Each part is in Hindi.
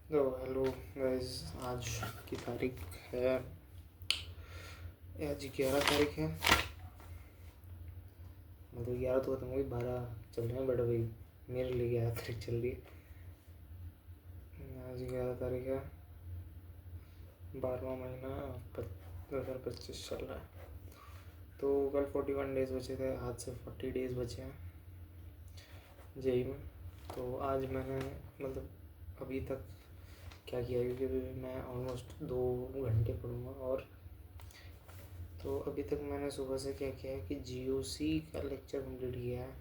तो हेलो गाइस, आज की तारीख है, आज 11 तारीख है। मतलब 11 तो खत्म हो गई, 12 चल रहे हैं, बट अभी मेरे लिए 11 तारीख चल रही है। आज 11 तारीख है, 12वां महीना 2025 चल रहा है। तो कल 41 डेज़ बचे थे, आज से 40 डेज़ बचे हैं जेई में। तो आज मैंने मतलब अभी तक क्या किया, क्योंकि मैं ऑलमोस्ट 2 घंटे पढ़ूँगा। और तो अभी तक मैंने सुबह से क्या किया है कि GOC का लेक्चर कंप्लीट किया है,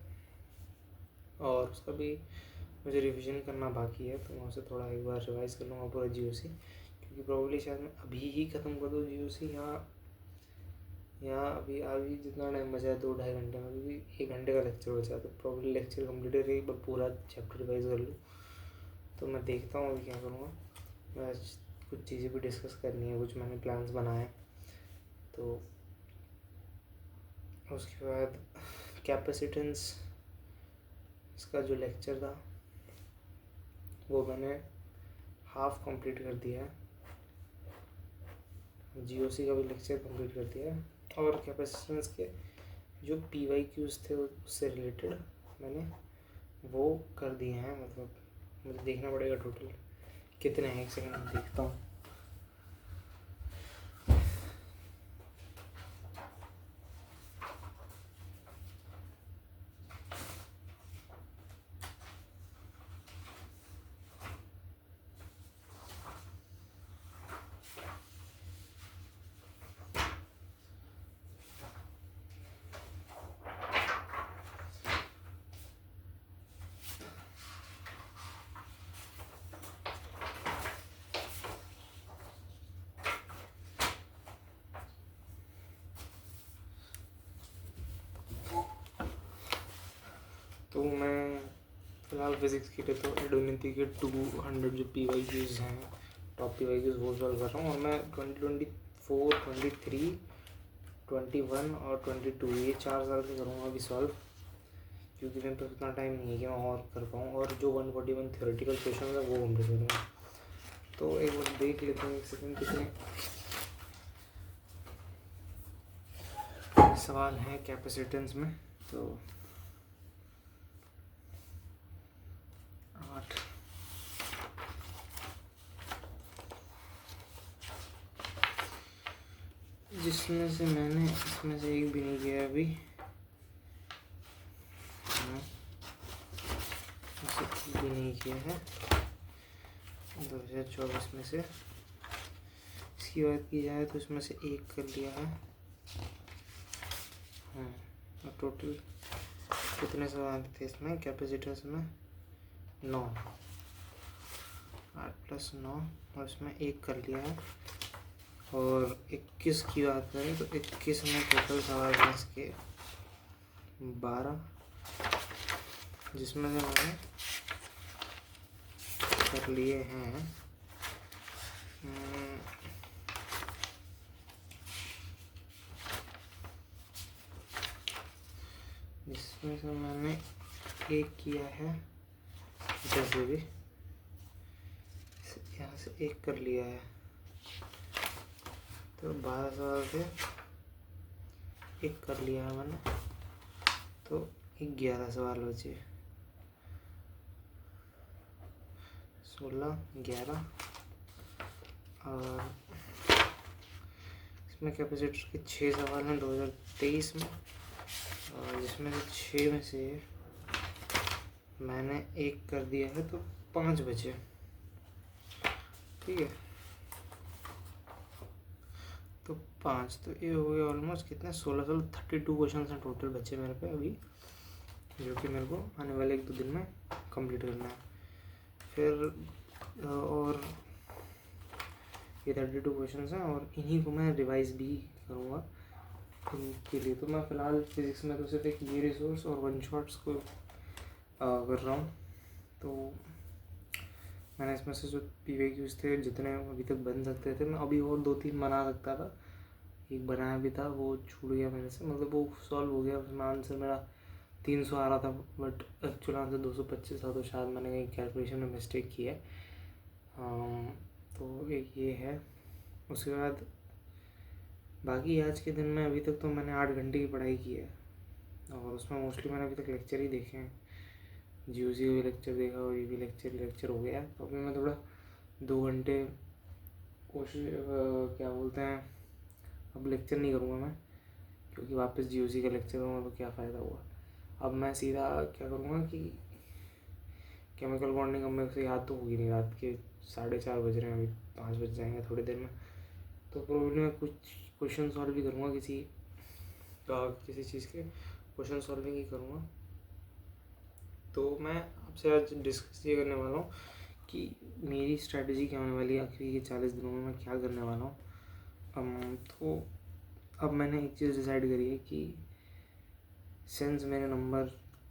और उसका भी मुझे रिवीजन करना बाकी है। तो मैं उसे थोड़ा एक बार रिवाइज़ कर लूँगा पूरा GOC, क्योंकि प्रॉब्ली शायद मैं अभी ही ख़त्म कर दूँ GOC। यहाँ अभी अभी जितना टाइम बचा है 2-2.5 घंटे में, क्योंकि 1 घंटे का लेक्चर बचा है, तो प्रॉब्ली लेक्चर कंप्लीट रहेगी, बट पूरा चैप्टर रिवाइज़ कर लूँ। तो मैं देखता हूँ अभी क्या करूँगा। मैं कुछ चीज़ें भी डिस्कस करनी है, कुछ मैंने प्लान्स बनाए हैं। तो उसके बाद कैपेसिटेंस, इसका जो लेक्चर था वो मैंने हाफ कंप्लीट कर दिया है। GOC का भी लेक्चर कंप्लीट कर दिया है, और कैपेसिटेंस के जो PYQs थे उससे रिलेटेड मैंने वो कर दिए हैं। मतलब मुझे देखना पड़ेगा टोटल कितने हैं, 1 सेकंड में देखता हूँ। तो मैं फ़िलहाल फिज़िक्स के लिए तो एडोनिटी के 200 जो PYQs हैं, टॉप PYQs, वो सॉल्व कर रहा हूँ। और मैं 2024, 23, 21 और 22 ये 4 साल के करूँगा अभी सॉल्व, क्योंकि मेरे पास उतना टाइम नहीं है कि मैं और कर पाऊँ। और जो 141 थ्योरेटिकल क्वेश्चन है वो कंप्लीट करूँगा। तो एक बार देख लेते हैं, 1 सेकंड, कितने सवाल हैं कैपेसिटेंस में। तो 8, जिसमें से मैंने इसमें से एक भी नहीं किया अभी। भी नहीं किया है 2024 में से। इसकी बात की जाए तो इसमें से एक कर लिया है। और टोटल कितने सवाल थे इसमें कैपेसिटर्स में? 9, 8 + 9, और इसमें एक कर लिया है। और 21 की बात करें तो 21 में टोटल सवाल हैं इसके 12, जिसमें से मैंने कर लिए हैं जिसमें से मैंने एक किया है, जैसे भी यहाँ से एक कर लिया है। तो 12 सवाल से एक कर लिया है मैंने, तो 11 सवाल बचे। 16, 11, और इसमें कैपेसिटर के 6 सवाल हैं 2023 में, और जिसमें से 6 में से मैंने एक कर दिया है, तो 5 बचे। ठीक है, तो 5, तो ये हो गया ऑलमोस्ट कितने, 32 क्वेश्चन हैं टोटल बचे मेरे पे अभी, जो कि मेरे को आने वाले 1-2 दिन में कंप्लीट करना है। फिर और ये 32 क्वेश्चन हैं, और इन्हीं को मैं रिवाइज़ भी करूँगा इनके लिए। तो मैं फ़िलहाल फिज़िक्स में तो सिर्फ एक ये रिसोर्स और वन शॉट्स को कर रहा हूँ। तो मैंने इसमें से जो PYQs थे जितने अभी तक बन सकते थे, मैं अभी और 2-3 बना सकता था। एक बनाया भी था, वो छूट गया मेरे से, मतलब वो सॉल्व हो गया। उसमें आंसर मेरा 300 आ रहा था, बट एक्चुअल आंसर 225 था। तो शायद मैंने कहीं कैलकुलेशन में मिस्टेक की है। तो एक ये है। उसके बाद बाकी आज के दिन में अभी तक तो मैंने 8 घंटे की पढ़ाई की है, और उसमें मोस्टली मैंने अभी तक लेक्चर ही देखे हैं। जीओसी का भी लेक्चर देखा और ये भी लेक्चर हो गया। तो अभी मैं थोड़ा 2 घंटे कोशिश क्या बोलते हैं, अब लेक्चर नहीं करूँगा मैं, क्योंकि वापस जीओसी का लेक्चर करूँगा तो क्या फ़ायदा हुआ। अब मैं सीधा क्या करूँगा कि केमिकल बॉन्डिंग अब मेरे से याद तो होगी नहीं, रात के 4:30 बज रहे हैं, अभी 5 बज जाएंगे थोड़ी देर में। तो प्रोबेबली मैं कुछ क्वेश्चन सॉल्व भी करूँगा, किसी चीज़ के क्वेश्चन सॉल्विंग ही करूँगा। तो मैं आपसे आज डिस्कस ये करने वाला हूँ कि मेरी स्ट्रैटेजी क्या होने वाली है आखिरी के 40 दिनों में, मैं क्या करने वाला हूँ। तो अब मैंने एक चीज़ डिसाइड करी है कि सिंस मेरे नंबर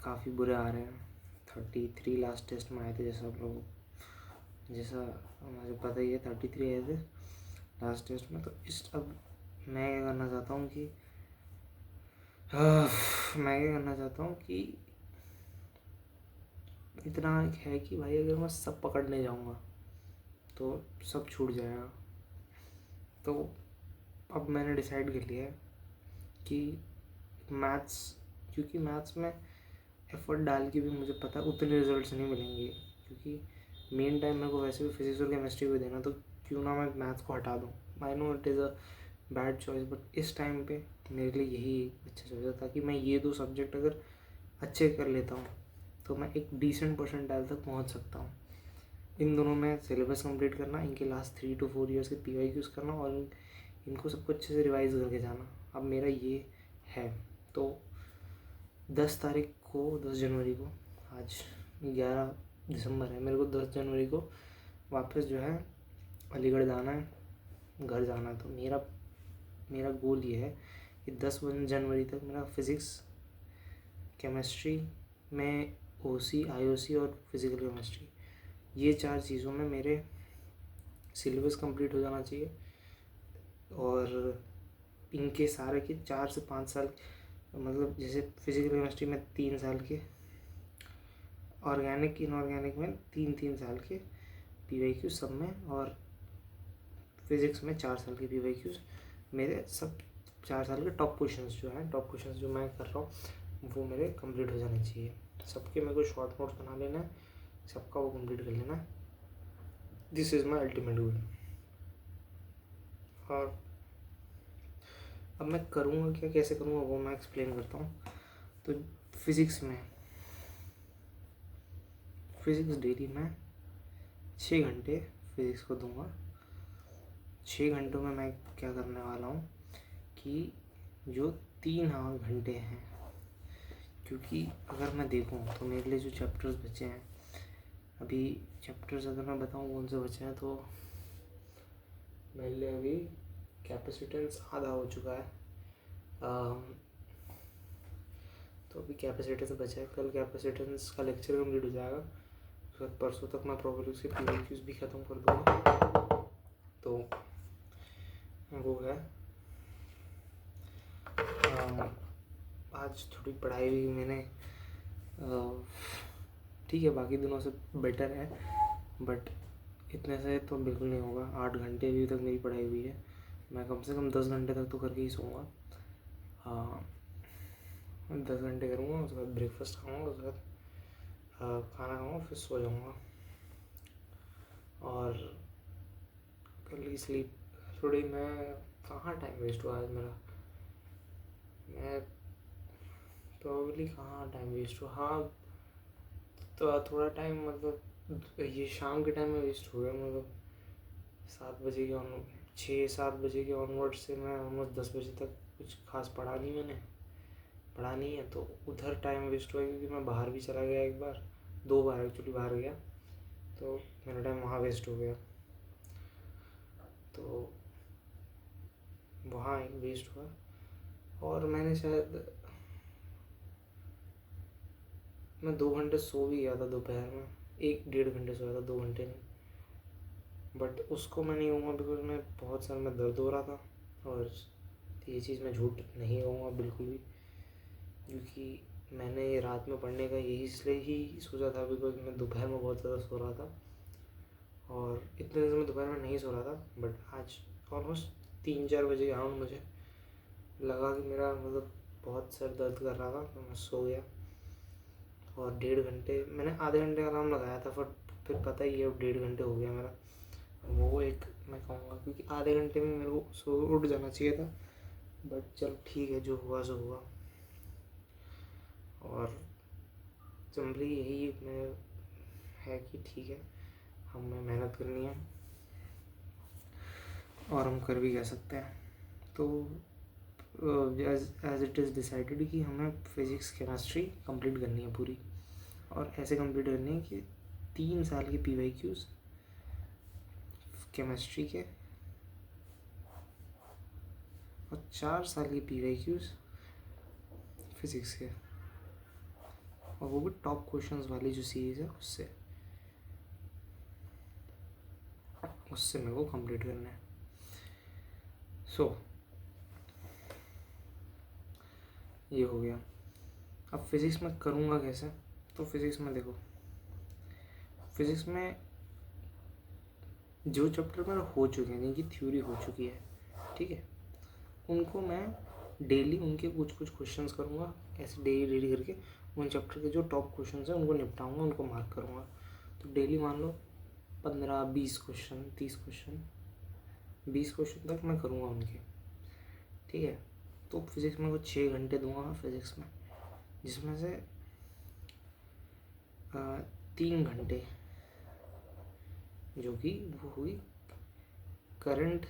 काफ़ी बुरे आ रहे हैं, 33 लास्ट टेस्ट में आए थे, जैसा मुझे पता ही है 33 आए थे लास्ट टेस्ट में। तो अब मैं क्या करना चाहता हूँ कि इतना है कि भाई अगर मैं सब पकड़ने जाऊँगा तो सब छूट जाएगा। तो अब मैंने डिसाइड कर लिया है कि क्योंकि मैथ्स में एफर्ट डाल के भी मुझे पता है उतने रिजल्ट्स नहीं मिलेंगे, क्योंकि मेन टाइम मेरे को वैसे भी फिजिक्स और केमिस्ट्री को देना, तो क्यों ना मैं मैथ्स को हटा दूँ। I know it is a bad choice, but इस टाइम पे मेरे लिए यही अच्छा चॉइस है, ताकि मैं ये 2 सब्जेक्ट अगर अच्छे कर लेता हूँ तो मैं एक डिसेंट परसेंटाइल तक पहुँच सकता हूँ। इन दोनों में सिलेबस कंप्लीट करना, इनके लास्ट 3 to 4 ईयर्स के PYQs करना, और इनको सबको अच्छे से रिवाइज करके जाना। अब मेरा ये है। तो 10 जनवरी को, आज 11 दिसंबर है, मेरे को 10 जनवरी को वापस जो है अलीगढ़ जाना है, घर जाना है। तो मेरा गोल ये है कि 10 जनवरी तक मेरा फिज़िक्स केमिस्ट्री में OC IOC और फिज़िकल केमिस्ट्री, ये 4 चीज़ों में मेरे सिलेबस कंप्लीट हो जाना चाहिए। और इनके सारे के 4 से 5 साल, मतलब जैसे फिज़िकल केमिस्ट्री में 3 साल के, ऑर्गेनिक इनऑर्गेनिक में 3 साल के PYQ सब में, और फिज़िक्स में 4 साल के PYQs मेरे सब 4 साल के टॉप क्वेश्चंस जो मैं कर रहा हूँ वो मेरे कंप्लीट हो जाने चाहिए। सबके मेरे को शॉर्ट नोट्स बना लेना है, सबका वो कंप्लीट कर लेना है। This is my ultimate goal. और अब मैं करूँगा क्या, कैसे करूँगा, वो मैं एक्सप्लेन करता हूँ। तो फिज़िक्स डेली मैं 6 घंटे फिज़िक्स को दूंगा। 6 घंटों में मैं क्या करने वाला हूँ कि जो 3 घंटे हैं, क्योंकि अगर मैं देखूँ तो मेरे लिए जो चैप्टर्स बचे हैं अभी, चैप्टर्स अगर मैं बताऊँ कौन से बचे हैं, तो मेरे लिए अभी कैपेसिटेंस आधा हो चुका है। तो अभी कैपेसिटेंस बचा है, कल कैपेसिटेंस का लेक्चर कंप्लीट हो जाएगा, उसके बाद परसों तक मैं प्रॉब्लम उसके PYQs भी ख़त्म कर दूँगा। तो वो है। आज थोड़ी पढ़ाई भी मैंने ठीक है, बाकी दिनों से बेटर है, बट इतने से तो बिल्कुल नहीं होगा। 8 घंटे अभी तक मेरी पढ़ाई हुई है, मैं कम से कम 10 घंटे तक तो करके ही सोऊंगा। 10 घंटे करूँगा, उसके बाद ब्रेकफास्ट खाऊँगा, उसके बाद खाना खाऊँगा, फिर सो जाऊँगा। और कल की स्लीप थोड़ी, मैं कहाँ टाइम वेस्ट हुआ आज मेरा, मैं प्रॉब्ली कहाँ टाइम वेस्ट हुआ। हाँ, तो थोड़ा टाइम, मतलब ये शाम के टाइम में वेस्ट हो गया, मतलब 6-7 बजे के ऑनवर्ड से मैं ऑलमोस्ट 10 बजे तक कुछ खास पढ़ा नहीं है। तो उधर टाइम वेस्ट हुआ, क्योंकि मैं बाहर भी चला गया, 2 बार एक्चुअली बाहर गया, तो मेरा टाइम वहाँ वेस्ट हो गया। तो वहाँ एक वेस्ट हुआ, और मैंने शायद 2 घंटे सो भी गया था दोपहर में, 1-1.5 घंटे सोया था, 2 घंटे नहीं। बट उसको मैं नहीं कहूँगा, बिकॉज मैं बहुत सर में दर्द हो रहा था, और ये चीज़ मैं झूठ नहीं कहूँगा बिल्कुल भी, क्योंकि मैंने रात में पढ़ने का यही इसलिए ही सोचा था, बिकॉज मैं दोपहर में बहुत ज़्यादा सो रहा था। और इतने दिन से मैं दोपहर में नहीं सो रहा था, बट आज ऑलमोस्ट 3-4 बजे अराउंड मुझे लगा कि मेरा मतलब बहुत सर दर्द कर रहा था, तो मैं सो गया। और 1.5 घंटे, मैंने आधे घंटे का अलार्म लगाया था, फिर पता ही है अब 1.5 घंटे हो गया मेरा। वो एक मैं कहूँगा, क्योंकि आधे घंटे में मेरे को सो उठ जाना चाहिए था, बट चलो ठीक है, जो हुआ सो हुआ। और सिंपली यही मैं है कि ठीक है, हमें मेहनत करनी है और हम कर भी कह सकते हैं। तो एज इट इज़ डिसाइडेड कि हमें फिज़िक्स केमिस्ट्री कंप्लीट करनी है पूरी, और ऐसे कंप्लीट करनी है कि 3 साल के PYQs केमिस्ट्री के और 4 साल की PYQs फिज़िक्स के, और वो भी टॉप क्वेश्चंस वाली जो सीरीज़ है उससे मेरे को कंप्लीट करना है। सो ये हो गया। अब फिज़िक्स में करूँगा कैसे? तो फिज़िक्स में देखो, फिज़िक्स में जो चैप्टर मेरे हो चुके हैं, जिनकी थ्योरी हो चुकी है, ठीक है, उनको मैं डेली उनके कुछ कुछ क्वेश्चंस करूँगा, ऐसे डेली करके उन चैप्टर के जो टॉप क्वेश्चंस हैं उनको निपटाऊँगा, उनको मार्क करूँगा। तो डेली मान लो 15-20 क्वेश्चन, 30 क्वेश्चन, 20 क्वेश्चन तक मैं करूँगा उनके, ठीक है। तो फिज़िक्स में कुछ 6 घंटे दूंगा मैं फिज़िक्स में, जिसमें से 3 घंटे जो कि वो हुई करंट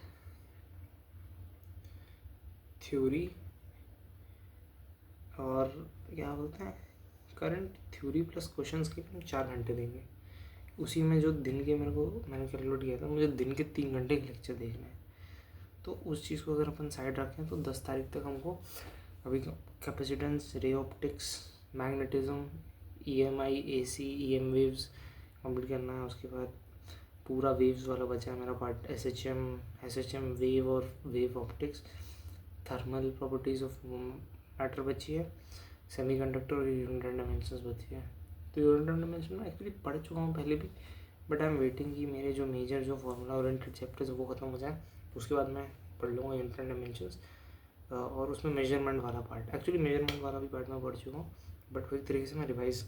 थ्योरी, और क्या बोलते हैं, करंट थ्योरी प्लस क्वेश्चंस के हम 4 घंटे देंगे। उसी में जो दिन के मैंने कैलकुलेट किया था, मुझे दिन के 3 घंटे के लेक्चर देखने हैं। तो उस चीज़ को अगर अपन साइड रखें तो 10 तारीख तक हमको अभी capacitance, ray optics, magnetism, EMI, AC, EM waves complete करना है। उसके बाद पूरा वेव्स वाला बचा है मेरा पार्ट, SHM वेव और wave optics, thermal properties of matter बची है, सेमीकंडक्टर और यूनिट डायमेंशंस बची है। तो यूनिट डायमेंशन में एक्चुअली पढ़ चुका हूँ पहले भी, बट आई एम वेटिंग कि मेरे जो मेजर जो फार्मूला ओरिएंटेड चैप्टर्स वो ख़त्म हो जाए, उसके बाद मैं पढ़ लूँगा यूनिट डायमेंशंस। और उसमें मेजरमेंट वाला पार्ट, एक्चुअली मेजरमेंट वाला भी पार्ट मैं पढ़ चुका हूँ, बट वो एक तरीके से मैं रिवाइज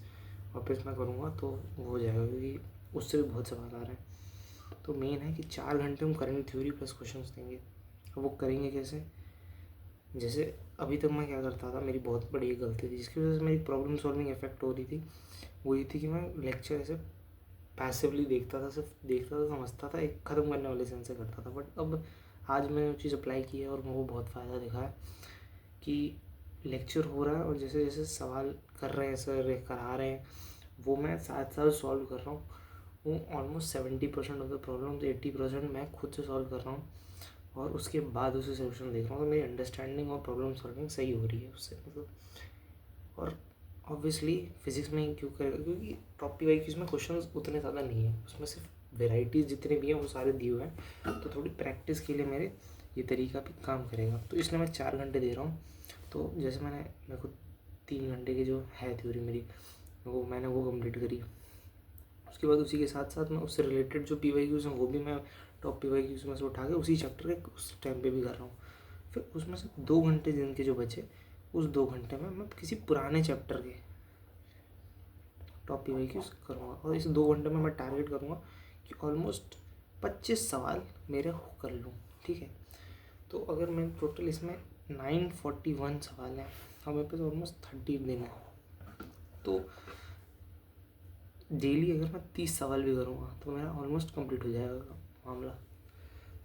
वापस मैं करूँगा तो वो हो जाएगा, क्योंकि उससे भी बहुत सवाल आ रहे हैं। तो मेन है कि 4 घंटे हम करंट थ्योरी प्लस क्वेश्चंस देंगे। वो करेंगे कैसे? जैसे अभी तक मैं क्या करता था, मेरी बहुत बड़ी एक गलती थी जिसकी वजह से मेरी प्रॉब्लम सॉल्विंग इफेक्ट हो रही थी, वो ये थी कि मैं लेक्चर ऐसे पैसिवली देखता था, सिर्फ देखता था, समझता था, एक ख़त्म करने वाले सेंस से करता था। बट अब आज मैंने वो चीज़ अप्लाई की है और मेरे को बहुत फ़ायदा दिखा है कि लेक्चर हो रहा है और जैसे जैसे सवाल कर रहे हैं सर, करा रहे हैं, वो मैं साथ साथ सॉल्व कर रहा हूँ। वो ऑलमोस्ट 70% ऑफ द प्रॉब्लम, 80% मैं खुद से सॉल्व कर रहा हूँ और उसके बाद उसे सोल्यूशन देख रहा हूँ। तो मेरी अंडरस्टैंडिंग और प्रॉब्लम सॉल्विंग सही हो रही है उससे, मतलब। और ऑब्वियसली फिज़िक्स में क्यों करेगा, क्योंकि टॉप PYQs में क्वेश्चंस उतने ज़्यादा नहीं है, उसमें सिर्फ वेराइटीज़ जितने भी हैं वो सारे दिए हुए हैं। तो थोड़ी प्रैक्टिस के लिए मेरे ये तरीका भी काम करेगा, तो इसलिए मैं 4 घंटे दे रहा हूँ। तो जैसे मेरे को 3 घंटे की जो है थ्योरी मेरी, मैंने वो कंप्लीट करी। उसके बाद उसी के साथ साथ मैं उससे रिलेटेड जो PYQs हैं वो भी मैं टॉप PYQs में से उठा के उसी चैप्टर के उस टाइम पे भी कर रहा हूँ। फिर उसमें से 2 घंटे दिन के जो बचे, उस 2 घंटे में मैं किसी पुराने चैप्टर के टॉप PYQs करूँगा, और इस 2 घंटे में मैं टारगेट करूँगा कि ऑलमोस्ट 25 सवाल मेरे कर लूँ, ठीक है। तो अगर मैं टोटल इसमें 941 सवाल हैं और मेरे पास ऑलमोस्ट 30 दिन है, तो डेली अगर मैं 30 सवाल भी करूँगा तो मेरा ऑलमोस्ट कंप्लीट हो जाएगा मामला।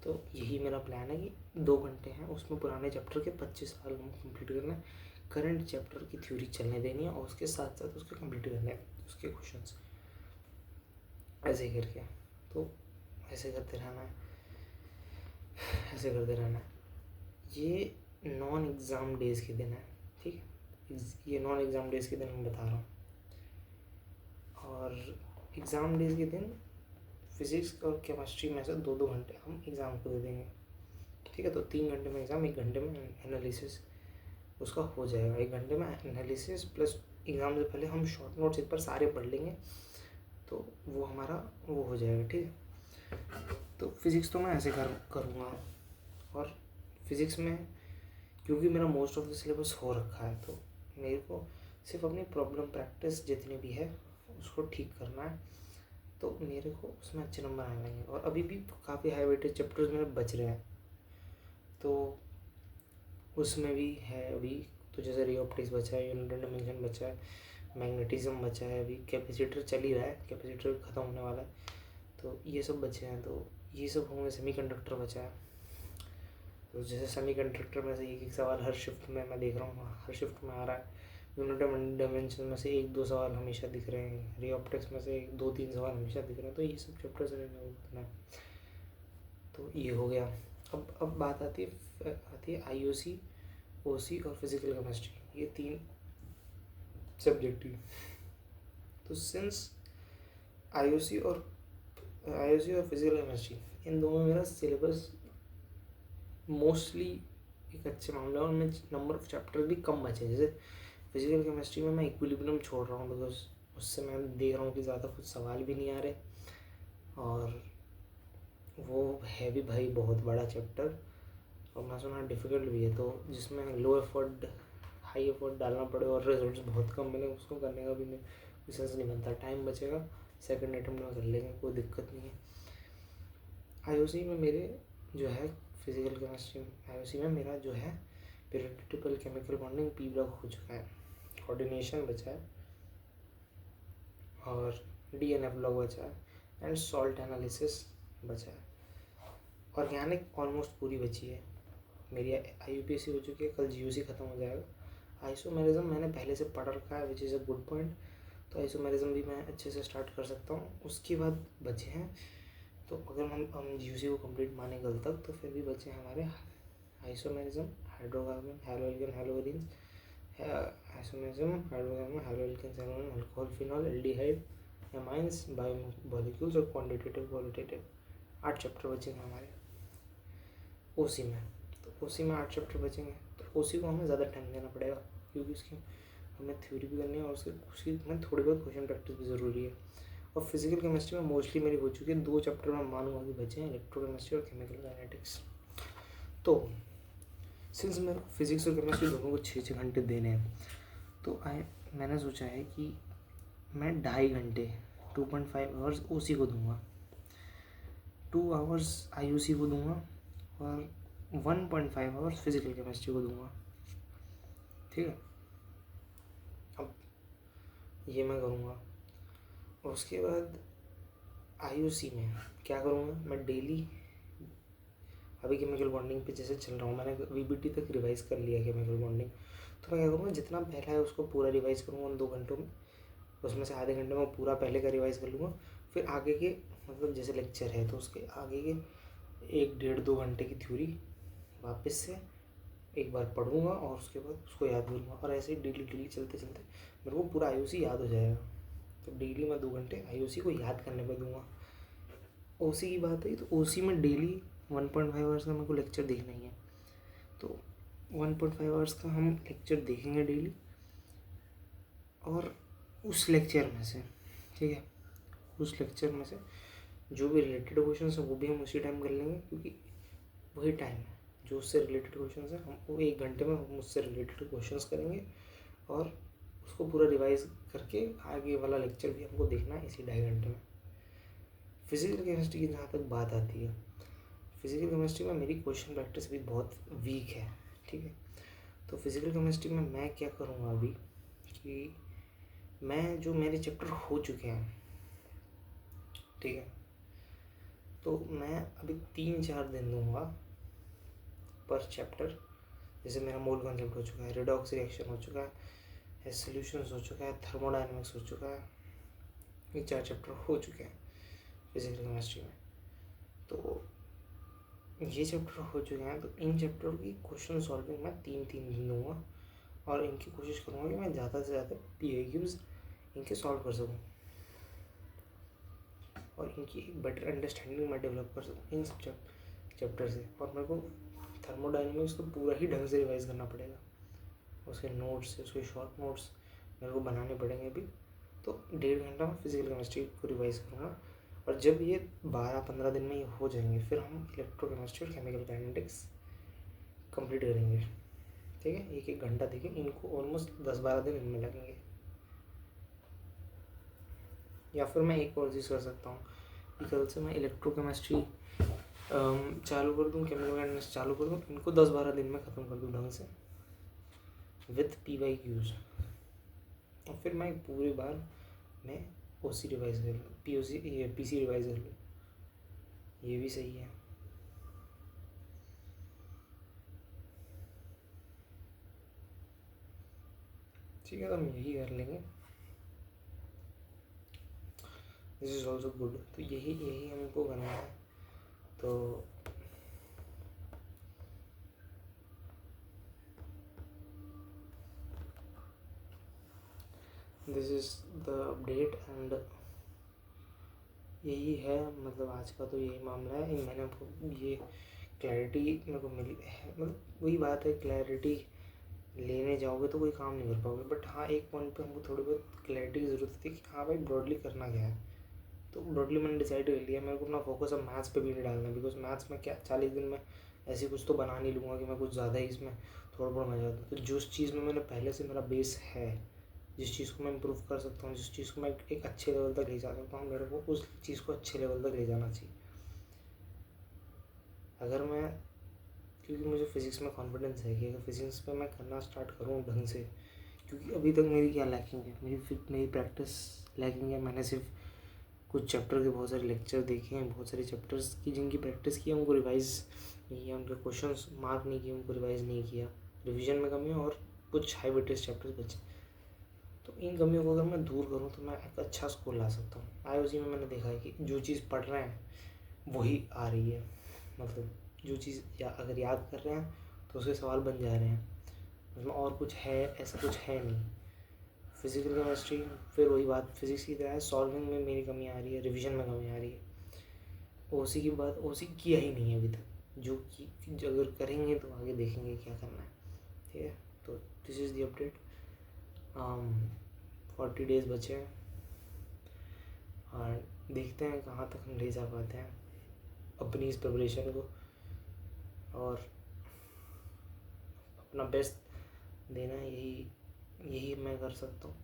तो यही मेरा प्लान है कि 2 घंटे हैं, उसमें पुराने चैप्टर के 25 सवाल हम कंप्लीट करना है, करंट चैप्टर की थ्योरी चलने देनी है और उसके साथ साथ उसके कंप्लीट करने हैं उसके क्वेश्चंस, ऐसे ही करके। तो ऐसे करते रहना है, ऐसे करते रहना है। ये नॉन एग्ज़ाम डेज़ के दिन है, ठीक है, ये नॉन एग्ज़ाम डेज़ के दिन मैं बता रहा हूँ। और एग्ज़ाम डेज़ के दिन फिज़िक्स और केमिस्ट्री में से 2-2 घंटे हम एग्ज़ाम को दे देंगे, ठीक है। तो 3 घंटे में एग्ज़ाम, 1 घंटे में एनालिसिस उसका हो जाएगा। 1 घंटे में एनालिसिस प्लस एग्ज़ाम से पहले हम शॉर्ट नोट्स एक बार सारे पढ़ लेंगे, तो वो हमारा वो हो जाएगा, ठीक है। तो फिज़िक्स तो मैं ऐसे करूँगा। और फिज़िक्स में क्योंकि मेरा मोस्ट ऑफ द सिलेबस हो रखा है, तो मेरे को सिर्फ अपनी प्रॉब्लम प्रैक्टिस जितनी भी है उसको ठीक करना है, तो मेरे को उसमें अच्छे नंबर आने लगेंगे। और अभी भी काफ़ी हाई वेटेज चैप्टर्स मेरे बच रहे हैं, तो उसमें भी है अभी। तो जैसे रे ऑप्टिक्स बचा है, यूनिट डायमेंशन बचा है, मैग्नेटिज्म बचा है, अभी कैपेसिटर चल ही रहा है, कैपेसिटर ख़त्म होने वाला है, तो ये सब बचे हैं। तो ये सब होंगे। सेमीकंडक्टर बचा है, तो जैसे सेमीकंडक्टर में से एक सवाल हर शिफ्ट में मैं देख रहा हूँ, हर शिफ्ट में आ रहा है। यूनिट डायमेंशन में से 1-2 सवाल हमेशा दिख रहे हैं, रे ऑप्टिक्स में से 2-3 सवाल हमेशा दिख रहे हैं, तो ये सब चैप्टर से मेरे को पढ़ना है। तो ये हो गया। अब बात आती है IOC, OC और फिजिकल केमिस्ट्री, ये 3 सब्जेक्ट ही। तो सिंस IOC और फिजिकल केमिस्ट्री, इन दोनों में मेरा सिलेबस मोस्टली एक अच्छे मामले और में नंबर ऑफ चैप्टर भी कम बचे। जैसे फिजिकल केमिस्ट्री में मैं इक्विलिब्रियम छोड़ रहा हूँ बिकॉज उससे मैं देख रहा हूँ कि ज़्यादा कुछ सवाल भी नहीं आ रहे, और वो है भी भाई बहुत बड़ा चैप्टर, और मैं सुना डिफ़िकल्ट भी है, तो जिसमें लो एफर्ट हाई एफर्ट डालना पड़े और रिजल्ट्स बहुत कम मिले, उसको करने का भी कोई सेंस नहीं बनता। टाइम बचेगा, सेकंड अटेम्प्ट में कर लेंगे, कोई दिक्कत नहीं है। IOC में मेरे जो है फिजिकल केमिस्ट्री IOC में मेरा जो है periodic chemical bonding P block हो चुका है, कोऑर्डिनेशन बचा है, और DNF ब्लॉक बचा है, एंड सॉल्ट एनालिसिस बचा है। ऑर्गेनिक ऑलमोस्ट पूरी बची है मेरी। IUPAC हो चुकी है, कल GUC ख़त्म हो जाएगा। आइसोमेरिज्म मैंने पहले से पढ़ रखा है, which is a good point, तो आइसोमेरिज्म भी मैं अच्छे से स्टार्ट कर सकता हूँ। उसके बाद बचे हैं, तो अगर हम GUC को कंप्लीट माने कल तक, तो फिर भी बचे हैं हमारे isomerism, hydrocarbon, haloalkane, haloarene, isomerism, hydrocarbon, haloalkane, alcohol, phenol, aldehyde, amines, biomolecules और क्वांटिटेटिव क्वालिटेटिव। 8 चैप्टर बचेंगे हमारे OC में। तो OC में 8 चैप्टर बचेंगे, तो OC को हमें ज़्यादा टाइम देना पड़ेगा, क्योंकि उसकी हमें थ्योरी भी करनी है और उसकी में थोड़ी बहुत क्वेश्चन प्रैक्टिस भी ज़रूरी है। और फिजिकल केमिस्ट्री में मोस्टली मेरी हो चुकी है, 2 चैप्टर में मानूंगा कि बचे हैं, इलेक्ट्रोकेमिस्ट्री और केमिकल काइनेटिक्स। तो सिंस मेरे को फिजिक्स और केमिस्ट्री दोनों को 6-6 घंटे देने हैं, तो मैंने सोचा है कि मैं 2.5 घंटे 2.5 आवर्स OC को दूंगा, 2 आवर्स IUC को दूंगा, और 1.5 आवर्स फिजिकल केमिस्ट्री को दूंगा। ठीक है, अब ये मैं करूँगा। और उसके बाद IUC में क्या करूँगा, मैं डेली अभी केमिकल बॉन्डिंग पे जैसे चल रहा हूँ, मैंने VBT तक रिवाइज़ कर लिया केमिकल बॉन्डिंग, तो मैं क्या करूँगा, जितना पहला है उसको पूरा रिवाइज़ करूँगा उन 2 घंटों में, उसमें से आधे घंटे में पूरा पहले का रिवाइज़ कर लूँगा। फिर आगे के मतलब जैसे लेक्चर है तो उसके आगे के 1-1.5-2 घंटे की थ्योरी वापस से एक बार पढ़ूँगा, और उसके बाद उसको याद करूँगा, और ऐसे ही डेली चलते चलते मेरे को पूरा IOC याद हो जाएगा। तो डेली मैं 2 घंटे IOC को याद करने पर दूँगा। OC की बात है तो OC में डेली 1.5 आवर्स का मेरे को लेक्चर देखना ही है, तो 1.5 आवर्स का हम लेक्चर देखेंगे डेली। और उस लेक्चर में से, ठीक है, उस लेक्चर में से जो भी रिलेटेड क्वेश्चन है वो भी हम उसी टाइम कर लेंगे, क्योंकि वही टाइम है जो उससे रिलेटेड क्वेश्चन है, हम वो 1 घंटे में हम उससे रिलेटेड क्वेश्चन करेंगे, और उसको पूरा रिवाइज करके आगे वाला लेक्चर भी हमको देखना है इसी 2.5 घंटे में। फिजिकल केमिस्ट्री की जहाँ तक बात आती है, फिजिकल केमिस्ट्री में मेरी क्वेश्चन प्रैक्टिस भी बहुत वीक है। ठीक है, तो फिजिकल केमिस्ट्री में मैं क्या करूँगा अभी कि मैं जो मेरे चैप्टर हो चुके हैं, ठीक है, तो मैं अभी 3-4 दिन दूंगा पर चैप्टर। जैसे मेरा मोल कॉन्सेप्ट हो चुका है, रेडॉक्स रिएक्शन हो चुका है, सॉल्यूशंस हो चुका है, थर्मोडायनेमिक्स हो चुका है, ये 4 चैप्टर हो चुके हैं फिजिकल केमिस्ट्री में। तो ये चैप्टर हो चुके हैं, तो इन चैप्टर की क्वेश्चन सॉल्विंग मैं 3-3 दिन दूंगा, और इनकी कोशिश करूँगा कि मैं ज़्यादा से ज़्यादा PIQs इनके सॉल्व कर सकूँ, और इनकी बेटर अंडरस्टैंडिंग मैं डेवलप कर सकूँ इन सब चैप्टर से। और मेरे को थर्मोडायनेमिक्स तो पूरा ही ढंग से रिवाइज़ करना पड़ेगा, उसके नोट्स, उसके शॉर्ट नोट्स मेरे को बनाने पड़ेंगे अभी। तो 1.5 घंटा मैं फिजिकल केमिस्ट्री को रिवाइज़ करूँगा, और जब ये 12-15 दिन में ये हो जाएंगे फिर हम इलेक्ट्रोकेमिस्ट्री और केमिकल काइनेटिक्स कंप्लीट करेंगे। ठीक है, 1-1 घंटा देखें, इनको ऑलमोस्ट 10-12 दिन इनमें लगेंगे। या फिर मैं एक और चीज़ कर सकता हूँ कि कल से मैं इलेक्ट्रोकेमिस्ट्री चालू कर दूँ, केमिकल काइनेटिक्स चालू कर दूँ, इनको 10-12 दिन में ख़त्म कर दूँ ढंग से विथ PYQs। और फिर मैं पूरी बार मैं OC रिवाइज कर लूँ, PC रिवाइज कर लूँ, ये भी सही है। ठीक है, तो हम यही कर लेंगे। This is also good. तो यही हमको करना है। तो this is the update and यही है, मतलब आज का तो यही मामला है। मैंने आपको ये क्लैरिटी मेरे को मिली है, मतलब वही बात है, क्लैरिटी लेने जाओगे तो कोई काम नहीं कर पाओगे। बट हाँ, एक पॉइंट पे हमको थोड़ी बहुत क्लैरिटी की ज़रूरत थी कि हाँ भाई ब्रॉडली करना क्या है। तो ब्रॉडली मैंने डिसाइड कर लिया, मेरे को अपना फोकस अब मैथ्स पे भी नहीं डालना, बिकॉज मैथ्स में क्या 40 दिन में ऐसे कुछ तो बना नहीं लूँगा कि मैं कुछ ज़्यादा ही इसमें थोड़ा बहुत मजा आता। तो जिस चीज़ में मैंने पहले से मेरा बेस है, जिस चीज़ को मैं इम्प्रूव कर सकता हूँ, जिस चीज़ को मैं एक अच्छे लेवल तक ले जा सकता हूँ, मेरे को उस चीज़ को अच्छे लेवल तक ले जाना चाहिए। अगर मैं, क्योंकि मुझे फ़िज़िक्स में कॉन्फिडेंस है कि अगर फिज़िक्स पे मैं करना स्टार्ट करूँ ढंग से, क्योंकि अभी तक मेरी क्या लैकिंग है, मेरी प्रैक्टिस लैकिंग है। मैंने सिर्फ कुछ चैप्टर के बहुत सारे लेक्चर देखे हैं, बहुत सारे चैप्टर्स की जिनकी प्रैक्टिस की, उनको रिवाइज़ नहीं किया, उनके क्वेश्चंस मार्क नहीं किए, उनको रिवाइज़ नहीं किया, रिवीजन में कमी और कुछ हाई वेटेज चैप्टर्स बचे। तो इन कमियों को अगर मैं दूर करूँ तो मैं एक अच्छा स्कोर ला सकता हूँ। IOC में मैंने देखा है कि जो चीज़ पढ़ रहे हैं वही आ रही है, मतलब जो चीज़ अगर याद कर रहे हैं तो उसके सवाल बन जा रहे हैं, उसमें और कुछ है, ऐसा कुछ है नहीं। फिजिकल केमिस्ट्री फिर वही बात, फिजिक्स की तरह है, सॉल्विंग में मेरी कमी आ रही है, रिवीजन में कमी आ रही है। OC की बात, OC किया ही नहीं है अभी तक, जो अगर करेंगे तो आगे देखेंगे क्या करना है। ठीक है, तो this is the update. 40 days बचे हैं और देखते हैं कहाँ तक हम ले जा पाते हैं अपनी इस प्रिपरेशन को, और अपना बेस्ट देना, यही मैं कर सकता हूँ।